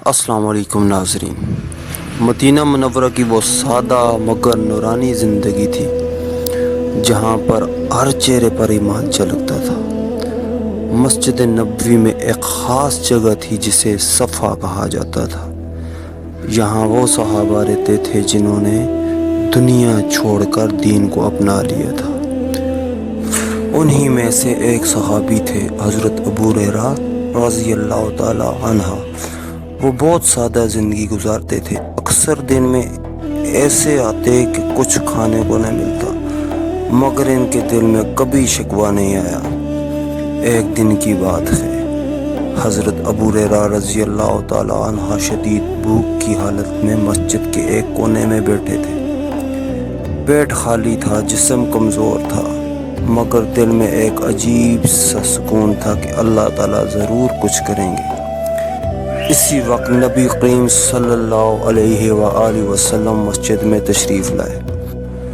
السلام علیکم ناظرین۔ مدینہ منورہ کی وہ سادہ مگر نورانی زندگی تھی جہاں پر ہر چہرے پر ایمان جھلکتا تھا۔ مسجد نبوی میں ایک خاص جگہ تھی جسے صفا کہا جاتا تھا۔ یہاں وہ صحابہ رہتے تھے جنہوں نے دنیا چھوڑ کر دین کو اپنا لیا تھا۔ انہی میں سے ایک صحابی تھے حضرت ابو ہریرہ رضی اللہ تعالی عنہ۔ وہ بہت سادہ زندگی گزارتے تھے۔ اکثر دن میں ایسے آتے کہ کچھ کھانے کو نہ ملتا، مگر ان کے دل میں کبھی شکوہ نہیں آیا۔ ایک دن کی بات ہے، حضرت ابو ہریرہ رضی اللہ تعالی عنہ شدید بھوک کی حالت میں مسجد کے ایک کونے میں بیٹھے تھے۔ پیٹ خالی تھا، جسم کمزور تھا، مگر دل میں ایک عجیب سا سکون تھا کہ اللہ تعالیٰ ضرور کچھ کریں گے۔ اسی وقت نبی کریم صلی اللہ علیہ وآلہ وسلم مسجد میں تشریف لائے۔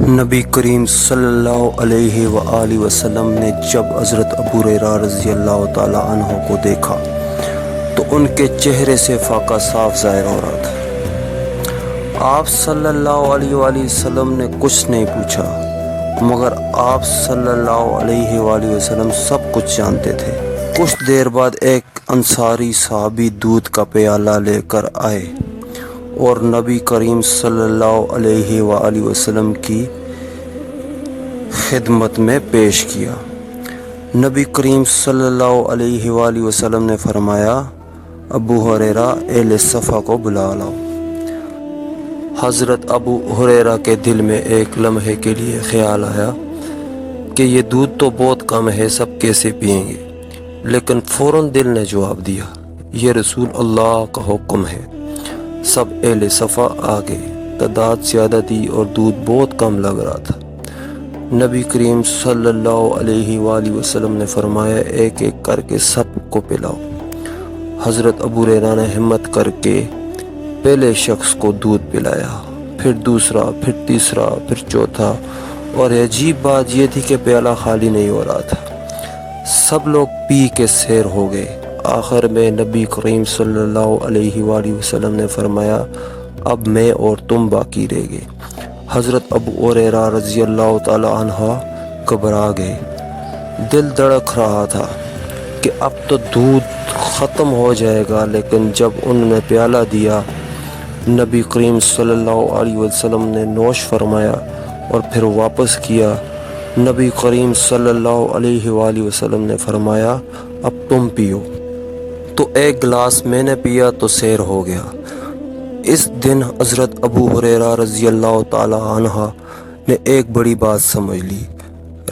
نبی کریم صلی اللہ علیہ وآلہ وسلم نے جب حضرت ابو ہریرہ رضی اللہ تعالی عنہ کو دیکھا تو ان کے چہرے سے فاقہ صاف ظاہر ہو رہا تھا۔ آپ صلی اللہ علیہ وآلہ وسلم نے کچھ نہیں پوچھا، مگر آپ صلی اللہ علیہ وآلہ وسلم سب کچھ جانتے تھے۔ کچھ دیر بعد ایک انصاری صحابی دودھ کا پیالہ لے کر آئے اور نبی کریم صلی اللہ علیہ وآلہ وسلم کی خدمت میں پیش کیا۔ نبی کریم صلی اللہ علیہ وآلہ وسلم نے فرمایا، ابو ہریرہ اہل صفا کو بلا لاؤ۔ حضرت ابو ہریرہ کے دل میں ایک لمحے کے لیے خیال آیا کہ یہ دودھ تو بہت کم ہے، سب کیسے پئیں گے؟ لیکن فوراً دل نے جواب دیا، یہ رسول اللہ کا حکم ہے۔ سب اہل صفا آ گئے، تعداد زیادہ تھی اور دودھ بہت کم لگ رہا تھا۔ نبی کریم صلی اللہ علیہ وآلہ وسلم نے فرمایا، ایک ایک کر کے سب کو پلاؤ۔ حضرت ابو ہریرہ نے ہمت کر کے پہلے شخص کو دودھ پلایا، پھر دوسرا، پھر تیسرا، پھر چوتھا، اور عجیب بات یہ تھی کہ پیالہ خالی نہیں ہو رہا تھا۔ سب لوگ پی کے سیر ہو گئے۔ آخر میں نبی کریم صلی اللہ علیہ وآلہ وسلم نے فرمایا، اب میں اور تم باقی رہ گئے۔ حضرت ابو ہریرہ رضی اللہ تعالی عنہ گھبرا گئے۔ دل دھڑک رہا تھا کہ اب تو دودھ ختم ہو جائے گا، لیکن جب انہوں نے پیالہ دیا، نبی کریم صلی اللہ علیہ وسلم نے نوش فرمایا اور پھر واپس کیا۔ نبی کریم صلی اللہ علیہ وآلہ وسلم نے فرمایا، اب تم پیو۔ تو ایک گلاس میں نے پیا تو سیر ہو گیا۔ اس دن حضرت ابو ہریرہ رضی اللہ تعالی عنہ نے ایک بڑی بات سمجھ لی،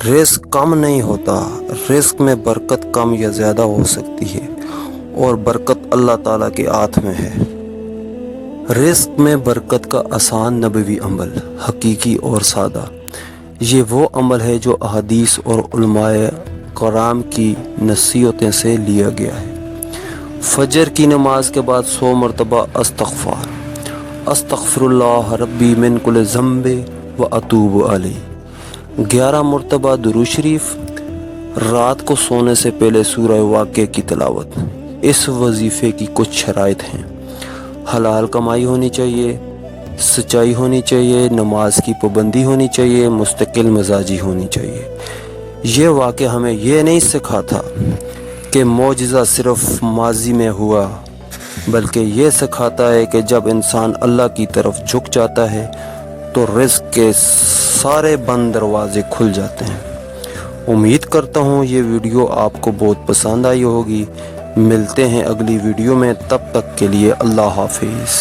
رزق کم نہیں ہوتا، رزق میں برکت کم یا زیادہ ہو سکتی ہے، اور برکت اللہ تعالیٰ کے ہاتھ میں ہے۔ رزق میں برکت کا آسان نبوی عمل، حقیقی اور سادہ، یہ وہ عمل ہے جو احادیث اور علماء کرام کی نصیحتیں سے لیا گیا ہے۔ فجر کی نماز کے بعد 100 مرتبہ استغفار، استغفر اللہ ربی من کل ذنب و اتوب علیہ، 11 مرتبہ درود شریف، رات کو سونے سے پہلے سورہ واقعہ کی تلاوت۔ اس وظیفے کی کچھ شرائط ہیں: حلال کمائی ہونی چاہیے، سچائی ہونی چاہیے، نماز کی پابندی ہونی چاہیے، مستقل مزاجی ہونی چاہیے۔ یہ واقعہ ہمیں یہ نہیں سکھاتا کہ معجزہ صرف ماضی میں ہوا، بلکہ یہ سکھاتا ہے کہ جب انسان اللہ کی طرف جھک جاتا ہے تو رزق کے سارے بند دروازے کھل جاتے ہیں۔ امید کرتا ہوں یہ ویڈیو آپ کو بہت پسند آئی ہوگی۔ ملتے ہیں اگلی ویڈیو میں، تب تک کے لیے اللہ حافظ۔